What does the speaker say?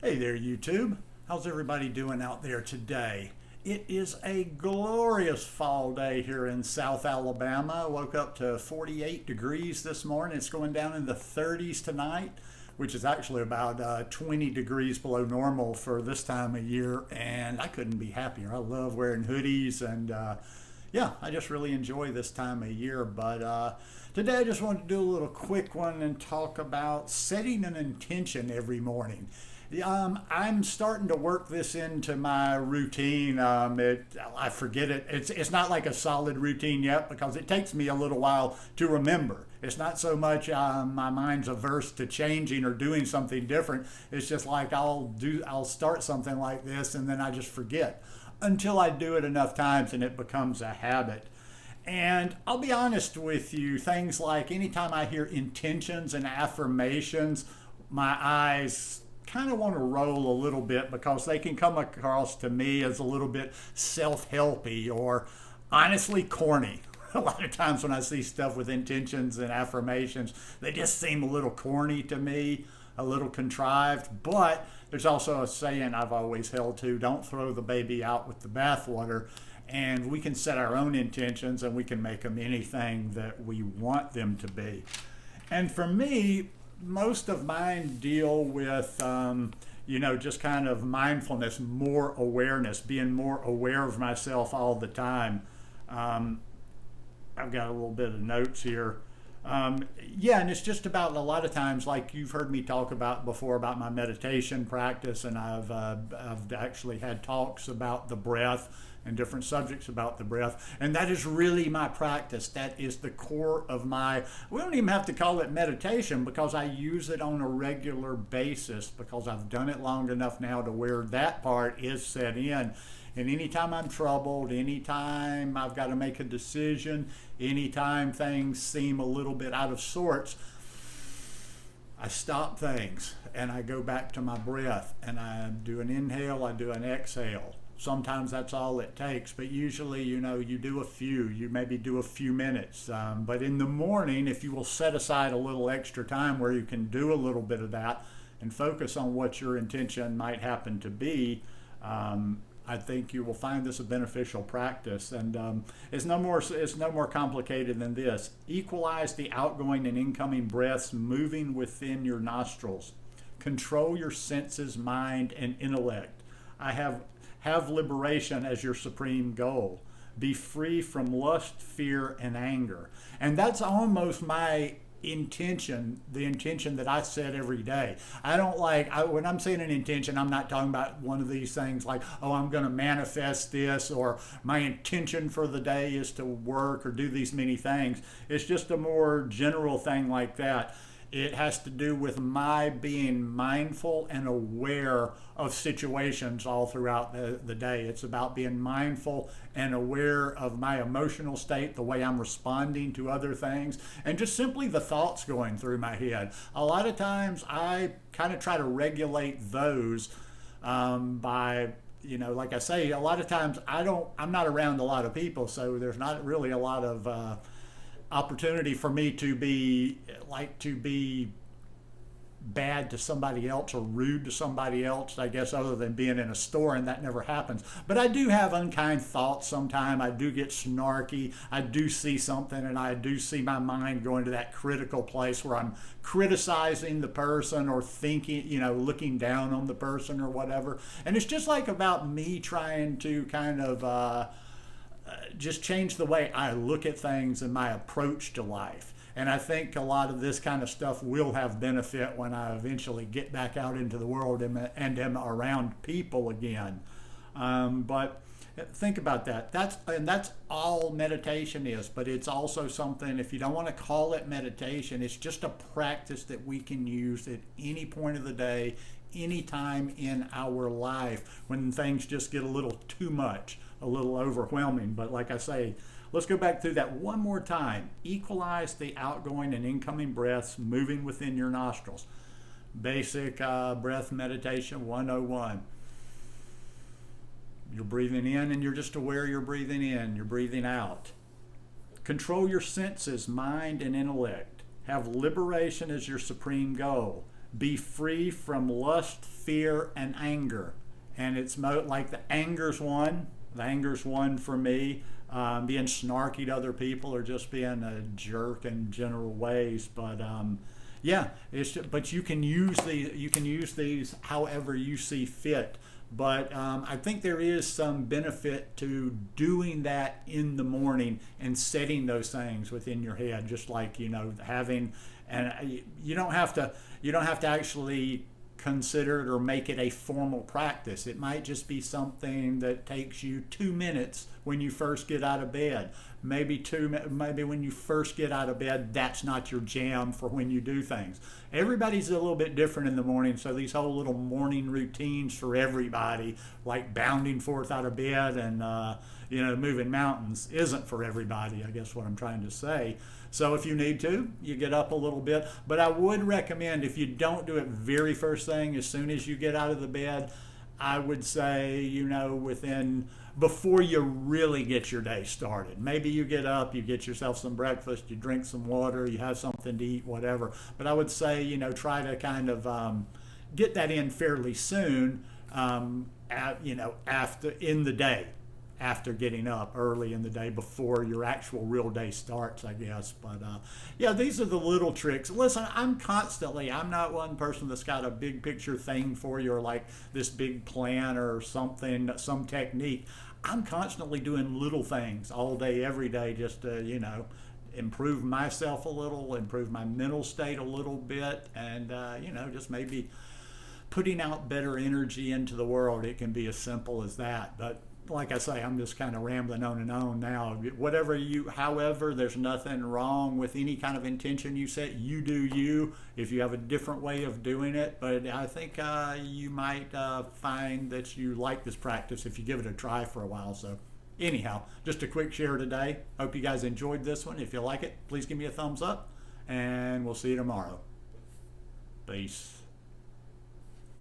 Hey there, YouTube. How's everybody doing out there today? It is a glorious fall day here in South Alabama. Woke up to 48 degrees this morning. It's going down in the 30s tonight, which is actually about 20 degrees below normal for this time of year, and I couldn't be happier. I love wearing hoodies, and yeah, I just really enjoy this time of year. But today I just wanted to do a little quick one and talk about setting an intention every morning. I'm starting to work this into my routine. I forget it. It's not like a solid routine yet because it takes me a little while to remember. It's not so much my mind's averse to changing or doing something different. It's just like I'll start something like this and then I just forget until I do it enough times and it becomes a habit. And I'll be honest with you, things like anytime I hear intentions and affirmations, my eyes kind of want to roll a little bit because they can come across to me as a little bit self-helpy or honestly corny. A lot of times when I see stuff with intentions and affirmations, they just seem a little corny to me, a little contrived. But there's also a saying I've always held to: don't throw the baby out with the bathwater. And we can set our own intentions and we can make them anything that we want them to be. And for me, most of mine deal with, just kind of mindfulness, more awareness, being more aware of myself all the time. I've got a little bit of notes here. Yeah, and it's just about a lot of times, like you've heard me talk about before, about my meditation practice, and I've actually had talks about the breath and different subjects about the breath, and that is really my practice. That is the core of we don't even have to call it meditation because I use it on a regular basis because I've done it long enough now to where that part is set in. And anytime I'm troubled, anytime I've got to make a decision, anytime things seem a little bit out of sorts, I stop things and I go back to my breath and I do an inhale, I do an exhale. Sometimes that's all it takes, but usually, you do you maybe do a few minutes. But in the morning, if you will set aside a little extra time where you can do a little bit of that and focus on what your intention might happen to be, I think you will find this a beneficial practice. And it's no more complicated than this. Equalize the outgoing and incoming breaths moving within your nostrils. Control your senses, mind, and intellect. Have liberation as your supreme goal. Be free from lust, fear, and anger. And that's almost my intention, the intention that I set every day. When I'm saying an intention, I'm not talking about one of these things like, oh, I'm going to manifest this, or my intention for the day is to work or do these many things. It's just a more general thing like that. It has to do with my being mindful and aware of situations all throughout the day. It's about being mindful and aware of my emotional state, the way I'm responding to other things, and just simply the thoughts going through my head. A lot of times I kind of try to regulate those by, like I say, a lot of times I'm not around a lot of people, so there's not really a lot of opportunity for me to be bad to somebody else or rude to somebody else, I guess, other than being in a store, and that never happens. But I do have unkind thoughts sometimes. I do get snarky. I do see something and I do see my mind going to that critical place where I'm criticizing the person or thinking, looking down on the person or whatever. And it's just like about me trying to kind of just change the way I look at things and my approach to life. And I think a lot of this kind of stuff will have benefit when I eventually get back out into the world and am around people again. But think about that. That's all meditation is. But it's also something, if you don't want to call it meditation, it's just a practice that we can use at any point of the day, any time in our life when things just get a little too much, a little overwhelming. But like I say, let's go back through that one more time. Equalize the outgoing and incoming breaths moving within your nostrils. Basic breath meditation 101. You're breathing in and you're just aware you're breathing in. You're breathing out. Control your senses, mind, and intellect. Have liberation as your supreme goal. be free from lust, fear, and anger. And it's like the anger's one. The anger's one for me. Being snarky to other people or just being a jerk in general ways. But yeah, but you can use these however you see fit. But I think there is some benefit to doing that in the morning and setting those things within your head, just like having, and you don't have to actually consider it or make it a formal practice. It might just be something that takes you 2 minutes when you first get out of bed. Maybe when you first get out of bed, that's not your jam for when you do things. Everybody's a little bit different in the morning, so these whole little morning routines for everybody, like bounding forth out of bed and moving mountains, isn't for everybody, I guess what I'm trying to say. So if you need to, you get up a little bit. But I would recommend, if you don't do it very first thing, as soon as you get out of the bed, I would say, before you really get your day started. Maybe you get up, you get yourself some breakfast, you drink some water, you have something to eat, whatever. But I would say, try to kind of get that in fairly soon, after in the day. After getting up early in the day before your actual real day starts, I guess. But yeah, these are the little tricks. Listen, I'm not one person that's got a big picture thing for you or like this big plan or something, some technique. I'm constantly doing little things all day, every day, just to, improve myself a little, improve my mental state a little bit, and, just maybe putting out better energy into the world. It can be as simple as that. But like I say, I'm just kind of rambling on and on now. However, there's nothing wrong with any kind of intention you set. You do you, if you have a different way of doing it. But I think you might find that you like this practice if you give it a try for a while. So anyhow, just a quick share today. Hope you guys enjoyed this one. If you like it, please give me a thumbs up, and we'll see you tomorrow. Peace.